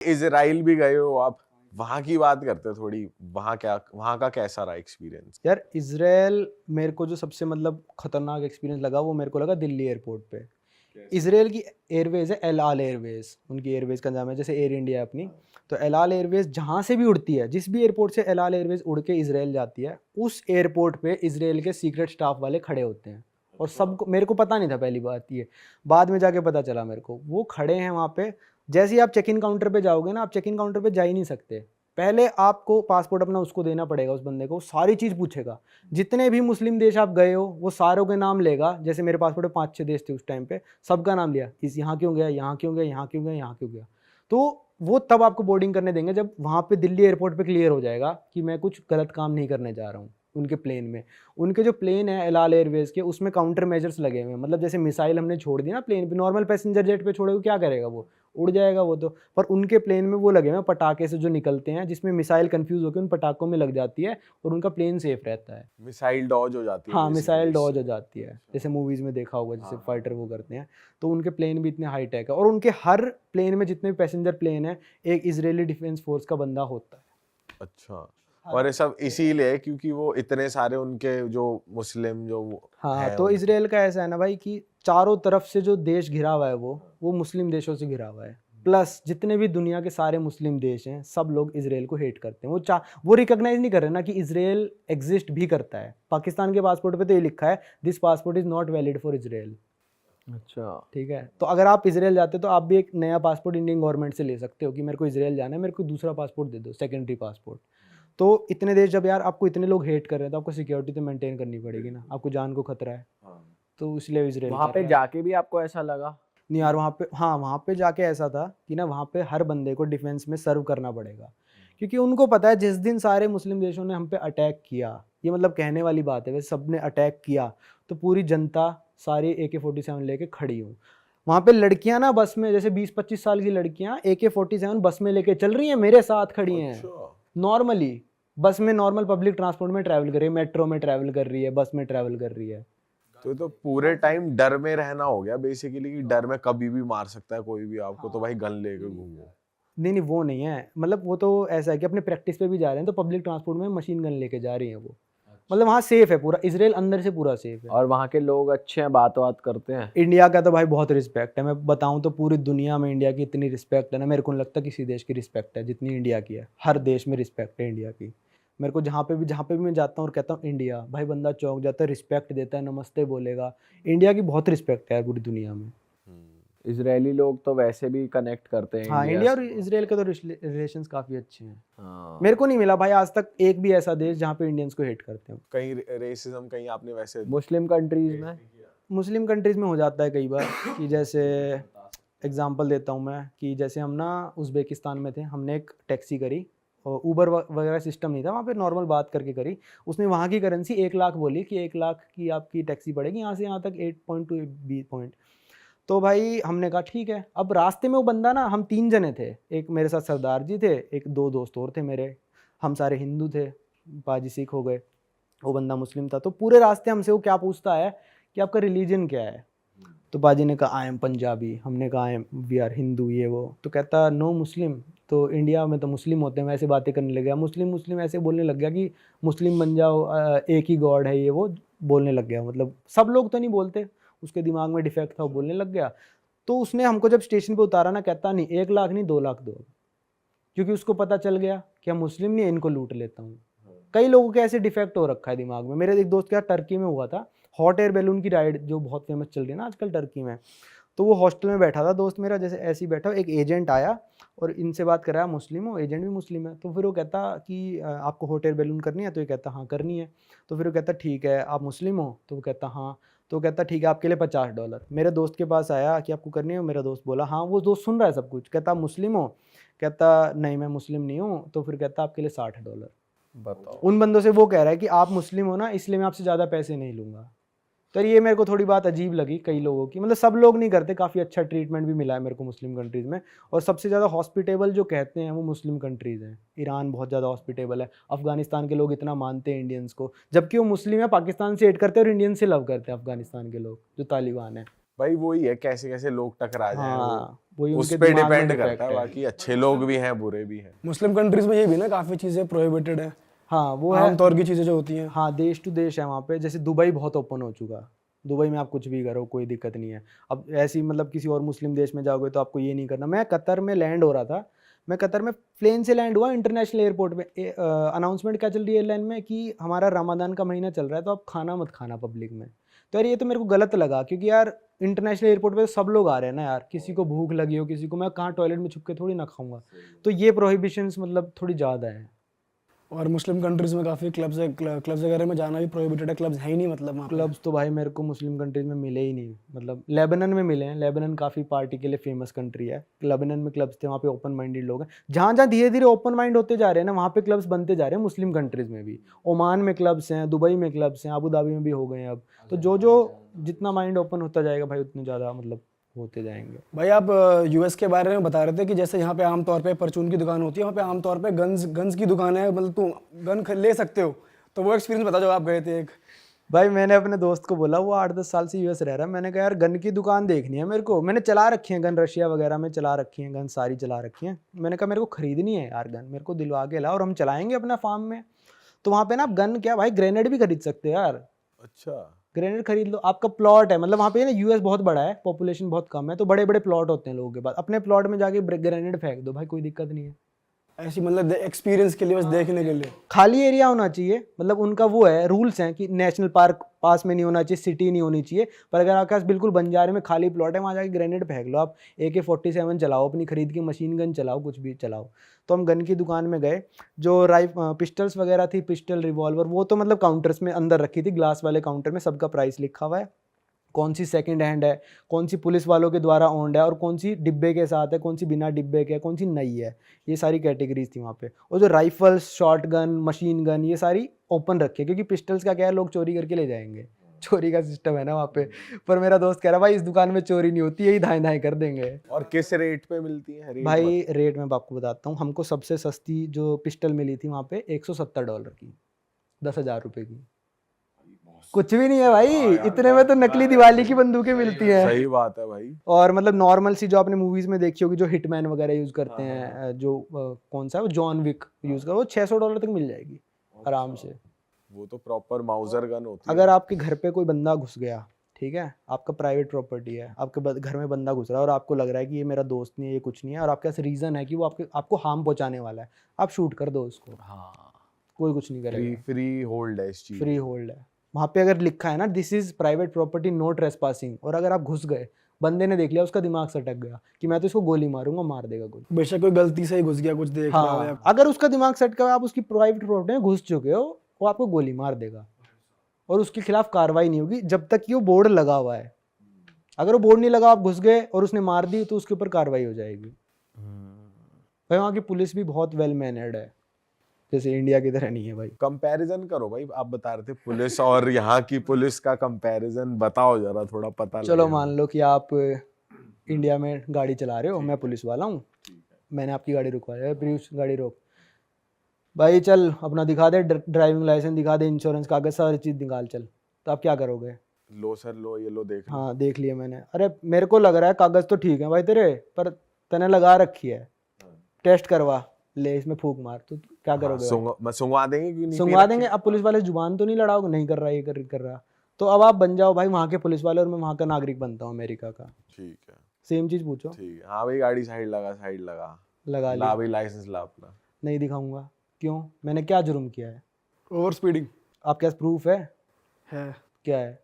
Israel भी गए हो आप, वहां की बात करते हैं थोड़ी। वहां का कैसा रहा एक्सपीरियंस? यार इजराइल मेरे को जो सबसे मतलब खतरनाक एक्सपीरियंस लगा वो मेरे को लगा दिल्ली एयरपोर्ट पे। इसराइल की एयरवेज है एल आल एयरवेज, उनकी एयरवेज का नाम है, जैसे एयर इंडिया है अपनी। तो एल आल एयरवेज जहाँ से भी उड़ती है, जिस भी एयरपोर्ट से एल आल एयरवेज उड़ के इसराइल जाती है, उस एयरपोर्ट पे इसराइल के सीक्रेट स्टाफ वाले खड़े होते हैं। और सबको, मेरे को पता नहीं था पहली बात ये, बाद में जाके पता चला मेरे को, वो खड़े हैं वहाँ पे। जैसे ही आप चेक इन काउंटर पे जाओगे ना, आप चेक इन काउंटर पे जा ही नहीं सकते। पहले आपको पासपोर्ट अपना उसको देना पड़ेगा, उस बंदे को सारी चीज़ पूछेगा। जितने भी मुस्लिम देश आप गए हो वो सारों के नाम लेगा। जैसे मेरे पासपोर्ट में 5-6 देश थे उस टाइम पे, सबका नाम लिया, इस यहाँ क्यों गया, यहाँ क्यों गया, यहाँ क्यों गया, यहाँ क्यों गया। तो वो तब आपको बोर्डिंग करने देंगे जब वहाँ पे दिल्ली एयरपोर्ट पे क्लियर हो जाएगा कि मैं कुछ गलत काम नहीं करने जा रहा हूँ उनके प्लेन में। उनके जो प्लेन है एल आल एयरवेज के, उसमें काउंटर मेजर्स लगे हुए हैं। मतलब जैसे मिसाइल हमने छोड़ दी ना प्लेन पे, नॉर्मल पैसेंजर जेट पे छोड़े, क्या करेगा वो, उड़ जाएगा वो तो। पर उनके प्लेन में वो लगे हुए हैं पटाखे से जो निकलते हैं, जिसमें मिसाइल कंफ्यूज होकर उन पटाखों में लग जाती है और उनका प्लेन सेफ रहता है। मिसाइल डॉज हो जाती है हाँ, मिसाइल बेसिकली डॉज इससे। हो जाती है, जैसे मूवीज में देखा होगा, जैसे हाँ हाँ। फाइटर वो करते हैं। तो उनके प्लेन भी इतने हाई टेक है, और उनके हर प्लेन में जितने भी पैसेंजर प्लेन है, एक इजरायली डिफेंस फोर्स का बंदा होता है। अच्छा, और ये सब इसीलिए क्योंकि वो इतने सारे उनके जो मुस्लिम जो हाँ, हैं तो उनको। इसराइल का ऐसा है ना भाई कि चारों तरफ से जो देश घिरा हुआ है वो मुस्लिम देशों से घिरा हुआ है। प्लस जितने भी दुनिया के सारे मुस्लिम देश हैं, सब लोग इसराइल को हेट करते हैं। वो रिकॉग्नाइज नहीं कर रहे ना कि इसराइल एग्जिस्ट भी करता है। पाकिस्तान के पासपोर्ट पे तो ये लिखा है, this passport is not valid for Israel. अच्छा। ठीक है, तो अगर आप इसराइल जाते हो तो आप भी एक नया पासपोर्ट इंडियन गवर्नमेंट से ले सकते हो कि मेरे को इसराइल जाना है, मेरे को दूसरा पासपोर्ट दे दो, सेकेंडरी पासपोर्ट। तो इतने देश जब यार आपको इतने लोग हेट कर रहे हैं, तो आपको सिक्योरिटी तो मेंटेन करनी पड़ेगी ना, आपको जान को खतरा है। तो इसलिए इसराइल वहां कर पे रहा है। जाके भी आपको ऐसा लगा? नहीं यार, वहाँ पे, हाँ, वहाँ पे जाके ऐसा था कि ना, वहाँ पे हर बंदे को डिफेंस में सर्व करना पड़ेगा। क्योंकि उनको पता है जिस दिन सारे मुस्लिम देशों ने हम पे अटैक किया, ये मतलब कहने वाली बात है, वैसे सब ने अटैक किया, तो पूरी जनता सारी AK-47 लेके खड़ी हूँ। वहाँ पे लड़कियां ना बस में, जैसे 20-25 साल की लड़कियां AK-47 बस में लेके चल रही हैं, मेरे साथ खड़ी हैं अच्छा, नॉर्मली। बस में, नॉर्मल पब्लिक ट्रांसपोर्ट में ट्रैवल कर रही है, मेट्रो में ट्रैवल कर रही है, बस में ट्रैवल कर रही है। तो ये तो पूरे टाइम डर में रहना हो गया बेसिकली, कि डर में कभी भी मार सकता है कोई भी आपको, तो भाई गन लेके घूमो। नहीं नहीं, वो नहीं है, मतलब वो तो ऐसा है कि अपने प्रैक्टिस पे भी जा रहे हैं, तो पब्लिक ट्रांसपोर्ट में मशीन गन लेके जा रही हैं वो। मतलब वहाँ सेफ है पूरा, इसराइल अंदर से पूरा सेफ है। और वहाँ के लोग अच्छे हैं, बात करते हैं? इंडिया का तो भाई बहुत रिस्पेक्ट है, मैं बताऊं तो पूरी दुनिया में इंडिया की इतनी रिस्पेक्ट है ना, मेरे को नहीं लगता किसी देश की रिस्पेक्ट है जितनी इंडिया की है। हर देश में रिस्पेक्ट है इंडिया की। मेरे को जहाँ पे भी मैं जाता हूँ और कहता हूँ इंडिया, भाई बंदा चौंक जाता है, रिस्पेक्ट देता है, नमस्ते बोलेगा। इंडिया की बहुत रिस्पेक्ट है यार पूरी दुनिया में। इजरायली लोग तो वैसे भी कनेक्ट करते हैं हाँ, इंडिया इंडिया और से। इसराइल के तो रिलेशंस काफ़ी अच्छे हैं। हाँ। मेरे को नहीं मिला भाई आज तक एक भी ऐसा देश जहाँ पे इंडियंस को हेट करते हो। कहीं रेसिज्म कहीं आपने वैसे? मुस्लिम कंट्रीज में? मुस्लिम कंट्रीज़ में हो जाता है कई बार कि जैसे एग्जांपल देता हूँ मैं, कि जैसे हम ना उज़्बेकिस्तान में थे, हमने एक टैक्सी करी, और ऊबर वगैरह सिस्टम नहीं था वहाँ पे, नॉर्मल बात करके करी। उसने वहाँ की करेंसी 1 लाख बोली कि 1 लाख की आपकी टैक्सी पड़ेगी यहाँ से यहाँ तक 8 पॉइंट। तो भाई हमने कहा ठीक है। अब रास्ते में वो बंदा ना, हम 3 जने थे, एक मेरे साथ सरदार जी थे, एक 2 दोस्त और थे मेरे, हम सारे हिंदू थे, पाजी सिख हो गए, वो बंदा मुस्लिम था। तो पूरे रास्ते हमसे वो क्या पूछता है कि आपका रिलीजन क्या है। तो बाजी ने कहा आई एम पंजाबी, हमने कहा I am, we are Hindu, ये वो। तो कहता नो मुस्लिम, तो इंडिया में तो मुस्लिम होते हैं। वैसे बातें करने लग गया, मुस्लिम मुस्लिम ऐसे बोलने लग गया कि मुस्लिम बन जाओ, एक ही गॉड है, ये वो बोलने लग गया। मतलब सब लोग तो नहीं बोलते, उसके दिमाग में डिफेक्ट था, वो बोलने लग गया। तो उसने हमको जब स्टेशन पे उतारा ना, कहता नहीं 1 लाख नहीं 2 लाख दो, क्योंकि उसको पता चल गया कि हम मुस्लिम नहीं, इनको लूट लेता हूँ। कई लोगों के ऐसे डिफेक्ट हो रखा है दिमाग में। मेरे एक दोस्त क्या टर्की में हुआ था, हॉट एयर बैलून की राइड जो बहुत फेमस चल रही है ना आजकल टर्की में। तो वो हॉस्टल में बैठा था दोस्त मेरा, जैसे ऐसे ही बैठा, एक एजेंट आया और इनसे बात कराया, मुस्लिम हो, एजेंट भी मुस्लिम है। तो फिर वो कहता कि आपको हॉट एयर बैलून करनी है? तो ये कहता हाँ करनी है। तो फिर वो कहता ठीक है, आप मुस्लिम हो? तो वो कहता हाँ। तो वो कहता ठीक है, आपके लिए $50। मेरे दोस्त के पास आया कि आपको करनी है? मेरा दोस्त बोला हाँ। वो दोस्त सुन रहा है सब कुछ। कहता आप मुस्लिम हो? कहता नहीं मैं मुस्लिम नहीं हूँ। तो फिर कहता आपके लिए $60। बताओ। उन बंदों से वो कह रहा है कि आप मुस्लिम हो ना, इसलिए मैं आपसे ज़्यादा पैसे नहीं लूँगा। तो ये मेरे को थोड़ी बात अजीब लगी कई लोगों की, मतलब सब लोग नहीं करते, काफ़ी अच्छा ट्रीटमेंट भी मिला है मेरे को मुस्लिम कंट्रीज़ में। और सबसे ज़्यादा हॉस्पिटेबल जो कहते हैं वो मुस्लिम कंट्रीज़ हैं। ईरान बहुत ज़्यादा हॉस्पिटेबल है, अफगानिस्तान के लोग इतना मानते हैं इंडियंस को, जबकि वो मुस्लिम है, पाकिस्तान से हेट करते हैं और इंडियन से लव करते हैं अफगानिस्तान के लोग, जो तालिबान है। भाई वही है, कैसे कैसे लोग टकरा जाए हाँ वही उस उनके पे दिमाग में डिपेंड defect करता है। बाकी अच्छे लोग भी हैं, बुरे भी हैं। मुस्लिम कंट्रीज में ये भी ना काफी चीजें प्रोहिबिटेड है, हाँ वो है। आमतौर की चीजें जो होती हैं। हाँ देश टू देश है वहाँ पे। जैसे दुबई बहुत ओपन हो चुका, दुबई में आप कुछ भी करो कोई दिक्कत नहीं है। अब ऐसी मतलब किसी और मुस्लिम देश में जाओगे तो आपको ये नहीं करना। मैं कतर में लैंड हो रहा था, मैं कतर में प्लेन से लैंड हुआ इंटरनेशनल एयरपोर्ट में, अनाउंसमेंट क्या चल रही है एयरलाइन में कि हमारा रमज़ान का महीना चल रहा है तो आप खाना मत खाना पब्लिक में। तो यार ये तो मेरे को गलत लगा, क्योंकि यार इंटरनेशनल एयरपोर्ट पे सब लोग आ रहे हैं ना यार, किसी को भूख लगी हो, किसी को, मैं कहाँ टॉयलेट में छुप के थोड़ी ना खाऊंगा। तो ये प्रोहिबिशंस मतलब थोड़ी ज़्यादा है। और मुस्लिम कंट्रीज में काफी क्लब्स है, क्लब्स वगैरह में जाना भी प्रोहिबिटेड है, क्लब्स है ही नहीं मतलब वहाँ पे। क्लब्स तो भाई मेरे को मुस्लिम कंट्रीज में मिले ही नहीं। मतलब लेबनान में मिले हैं, लेबनान काफ़ी पार्टी के लिए फेमस कंट्री है। लेबनान में क्लब्स थे, वहाँ पे ओपन माइंडेड लोग हैं। जहाँ जहाँ धीरे धीरे ओपन माइंड होते जा रहे हैं ना, वहाँ पे क्लब्स बनते जा रहे हैं मुस्लिम कंट्रीज में भी। ओमान में क्लब्स हैं, दुबई में क्लब्स हैं, अबू धाबी में भी हो गए हैं अब। तो जो जितना माइंड ओपन होता जाएगा भाई उतने ज़्यादा मतलब होते जाएंगे। भाई आप यूएस के बारे में बता रहे थे कि जैसे यहाँ पे आमतौर पे परचून की दुकान होती है, वहाँ पे आमतौर पे गन्स की दुकान है, मतलब तुम गन ले सकते हो। तो वो एक्सपीरियंस बता जो आप गए थे एक। भाई मैंने अपने दोस्त को बोला, वो 8-10 साल से यूएस रह रहा है, मैंने कहा यार गन की दुकान देखनी है मेरे को। मैंने चला रखी है गन, रशिया वगैरह में चला रखी है गन, सारी चला रखी है। मैंने कहा मेरे को खरीदनी है यार गन, मेरे को दिलवा के ला और हम चलाएंगे अपना फार्म में। तो वहाँ पे ना आप गन क्या भाई ग्रेनेड भी खरीद सकते हो यार। अच्छा, ग्रेनेड खरीद लो, आपका प्लॉट है। मतलब वहाँ पे ना यूएस बहुत बड़ा है, पॉपुलेशन बहुत कम है, तो बड़े बड़े प्लॉट होते हैं लोगों के पास। अपने प्लॉट में जाके ग्रेनेड फेंक दो भाई, कोई दिक्कत नहीं है। ऐसी मतलब एक्सपीरियंस के लिए, बस देखने के लिए। खाली एरिया होना चाहिए, मतलब उनका वो है रूल्स हैं कि नेशनल पार्क पास में नहीं होना चाहिए, सिटी नहीं होनी चाहिए। पर अगर आपके पास बिल्कुल बंजारे में खाली प्लॉट है, वहाँ जाके ग्रेनेड फेंक लो आप। AK-47 चलाओ अपनी खरीद की, मशीन गन चलाओ, कुछ भी चलाओ। तो हम गन की दुकान में गए, जो पिस्टल्स वगैरह थी, पिस्टल रिवॉल्वर, वो तो मतलब काउंटर्स में अंदर रखी थी, ग्लास वाले काउंटर में सबका प्राइस लिखा हुआ है। कौन सी सेकंड हैंड है, कौन सी पुलिस वालों के द्वारा ओन्ड है, और कौन सी डिब्बे के साथ है, कौन सी बिना डिब्बे के है, कौन सी नई है। ये सारी कैटेगरीज थी वहाँ पे। और जो rifles, shot gun, machine gun, ये सारी ओपन रखी है, क्योंकि पिस्टल्स का क्या है, लोग चोरी करके ले जाएंगे, चोरी का सिस्टम है ना वहाँ पे। पर मेरा दोस्त कह रहा भाई इस दुकान में चोरी नहीं होती, यही धाएं धाएं कर देंगे। और किस रेट पे मिलती है? रेट भाई रेट मैं आपको बताता हूँ। हमको सबसे सस्ती जो पिस्टल मिली थी वहाँ पे $170 की, 10,000 रुपये की। कुछ भी नहीं है भाई, इतने में तो नकली दिवाली की बंदूकें मिलती हैं। सही बात है भाई। और मतलब नॉर्मल सी जो आपने मूवीज में देखी होगी, जो हिटमैन वगैरह यूज करते हैं, जो कौन सा है वो जॉन विक यूज कर, वो $600 तक मिल जाएगी आराम से। वो तो प्रॉपर माउजर गन होती है। अगर आपके घर पे कोई बंदा घुस गया, ठीक है, आपका प्राइवेट प्रॉपर्टी है, आपके घर में बंदा घुस रहा है और आपको लग रहा है कि ये मेरा दोस्त नहीं है, ये कुछ नहीं है, और आपके पास रीजन है कि वो आपको हार्म पहुंचाने वाला है, आप शूट कर दो उसको। हाँ कोई कुछ नहीं फ्री करेगा, फ्री होल्ड है इस चीज। फ्री होल्ड है। वहाँ पे अगर लिखा है ना this is private property no trespassing, और अगर आप घुस गए, बंदे ने देख लिया, उसका दिमाग सटक गया कि मैं तो इसको गोली मारूंगा, मार देगा गोली। बेशक कोई गलती से ही घुस गया, कुछ देख रहा हो या हाँ, अगर उसका दिमाग सट गया, आप उसकी प्राइवेट प्रॉपर्टी में घुस चुके हो, वो आपको गोली मार देगा और उसके खिलाफ कार्रवाई नहीं होगी जब तक कि वो बोर्ड लगा हुआ है। अगर वो बोर्ड नहीं लगा, आप घुस गए और उसने मार दी, तो उसके ऊपर कार्रवाई हो जाएगी। भाई वहाँ की पुलिस भी बहुत वेल मैनर्ड है, जैसे इंडिया की तरह नहीं है भाई। कंपैरिजन करो भाई, आप बता रहे थे पुलिस और यहाँ की पुलिस का कंपैरिजन बताओ जरा, थोड़ा पता चलो लगे। मान लो कि आप इंडिया में गाड़ी चला रहे हो, मैं पुलिस वाला हूँ, मैंने आपकी गाड़ी रुकवाया, प्लीज गाड़ी रोक भाई, चल अपना दिखा दे ड्राइविंग लाइसेंस, दिखा दे इंश्योरेंस कागज, सारी चीज़ निकाल चल। तो आप क्या करोगे? लो सर लो, ये लो देख लो। हाँ देख लिया मैंने। अरे मेरे को लग रहा है कागज तो ठीक है भाई तेरे, पर तने लगा रखी है, टेस्ट करवा ले, इसमें फूंक मार। तो क्या करोगे? सुंगवा देंगे कि नहीं? सुंगवा देंगे। अब पुलिस वाले जुबान तो नहीं लड़ाओगे, नहीं कर रहा, ये कर रहा, तो अब आप बन जाओ भाई वहाँ के पुलिस वाले और मैं वहाँ का नागरिक बनता हूँ अमेरिका का। ठीक है, सेम चीज़ पूछो। ठीक है। हाँ भाई गाड़ी साइड लगा, साइड लगा, लगा ला लिया, भाई लाइसेंस ला अपना। नहीं दिखाऊंगा। क्यों? मैंने क्या जुर्म किया है? ओवर स्पीडिंग आपके पास प्रूफ है? है। क्या है?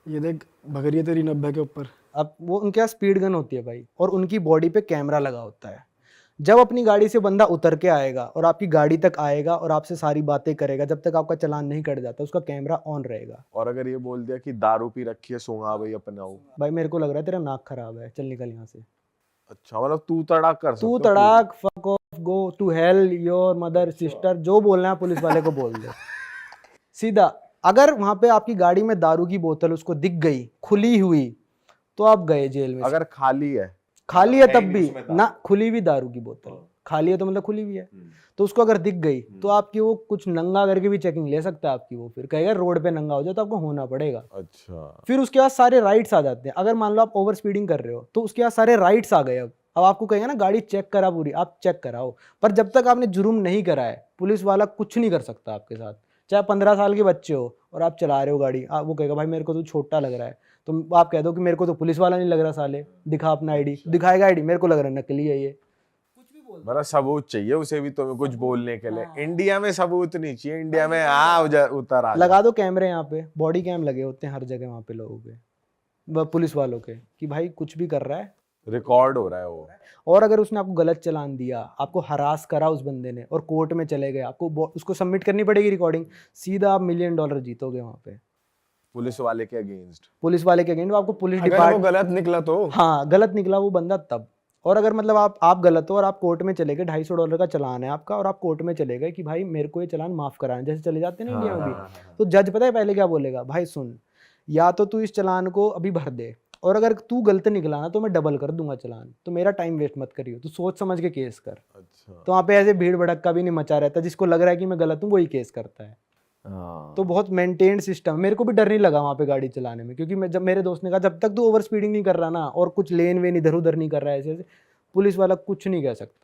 ये देख भग रही है तेरी 90 के ऊपर। अब वो उनके पास स्पीड गन होती है भाई, और उनकी बॉडी पे कैमरा लगा होता है। जब अपनी गाड़ी से बंदा उतर के आएगा और आपकी गाड़ी तक आएगा और आपसे सारी बातें करेगा, जब तक आपका चालान नहीं कट जाता, उसका कैमरा ऑन रहेगा। और अगर ये बोल दिया कि दारू पी रखी है, सुंगा भाई अपनाओ। भाई मेरे को लग रहा है तेरा नाक खराब है, चल निकल यहाँ से। अच्छा, मतलब तू तड़ाक कर सकते तू हो तड़ाक, fuck off, go to hell your mother sister, जो बोलना है पुलिस वाले को बोल दो सीधा। अगर वहां पे आपकी गाड़ी में दारू की बोतल उसको दिख गई खुली हुई, तो आप गए जेल में। अगर खाली है, खाली है तब भी ना, खुली हुई दारू की बोतल खाली है तो मतलब खुली हुई है, तो उसको अगर दिख गई तो आपकी वो कुछ नंगा करके भी चेकिंग ले सकता है आपकी, वो फिर कहेगा रोड पे नंगा हो जाए तो आपको होना पड़ेगा। अच्छा, फिर उसके बाद सारे राइट्स आ जाते हैं। अगर मान लो आप ओवर स्पीडिंग कर रहे हो तो उसके बाद सारे राइट्स आ गए। अब आपको कहेगा ना गाड़ी चेक करा पूरी, आप चेक कराओ, पर जब तक आपने जुर्म नहीं करा है पुलिस वाला कुछ नहीं कर सकता आपके साथ। चाहे 15 साल के बच्चे हो और आप चला रहे हो गाड़ी, वो कहेगा भाई मेरे को तो छोटा लग रहा है, तो आप कह दो कि मेरे को तो पुलिस वाला नहीं लग रहा, साले दिखा अपना आईडी, दिखाएगा आईडी, मेरे को लग रहा है नकली है ये। मतलब सबूत चाहिए उसे भी तुम्हें कुछ बोलने के लिए। हाँ। इंडिया में सबूत नहीं चाहिए, इंडिया में उतर आ लगा दो कैमरे, यहाँ पे बॉडी कैम लगे होते हैं हर जगह वहाँ पे लोगों के, पुलिस वालों के, कि भाई कुछ भी कर रहा है। रिकॉर्ड हो रहा है वो। और अगर उसने आपको गलत चालान दिया, आपको हरास करा उस बंदे ने और कोर्ट में चले गए, आपको उसको सबमिट करनी पड़ेगी रिकॉर्डिंग, सीधा आप $1 मिलियन जीतोगे वहाँ पे पुलिस वाले के अगेंस्ट। पुलिस वाले के अगेंस्ट। आपको पुलिस अगर वो डिपार्टमेंट, गलत निकला तो हाँ गलत निकला वो बंदा तब। और अगर मतलब आप गलत हो और आप कोर्ट में चले गए, $250 का चालान है आपका, और आप कोर्ट में चले गए कि भाई मेरे को ये चालान माफ कराना, जैसे चले जाते हैं ना इंडिया में भी, तो जज पता है पहले क्या बोलेगा, भाई सुन, या तो तू इस चालान को अभी भर दे, और अगर तू गलत निकला ना तो मैं डबल कर दूंगा चालान, तो मेरा टाइम वेस्ट मत करियो, तू सोच समझ के केस कर। अच्छा, तो वहाँ पे ऐसे भीड़ भड़क्का भी नहीं मचा रहता, जिसको लग रहा है कि मैं गलत हूँ वही केस करता है। हाँ। तो बहुत मेंटेन्ड सिस्टम। मेरे को भी डर नहीं लगा वहाँ पे गाड़ी चलाने में, क्योंकि मैं जब मेरे दोस्त ने कहा जब तक तू ओवर स्पीडिंग नहीं कर रहा ना और कुछ लेन वेन इधर उधर नहीं कर रहा है ऐसे, पुलिस वाला कुछ नहीं कह सकता।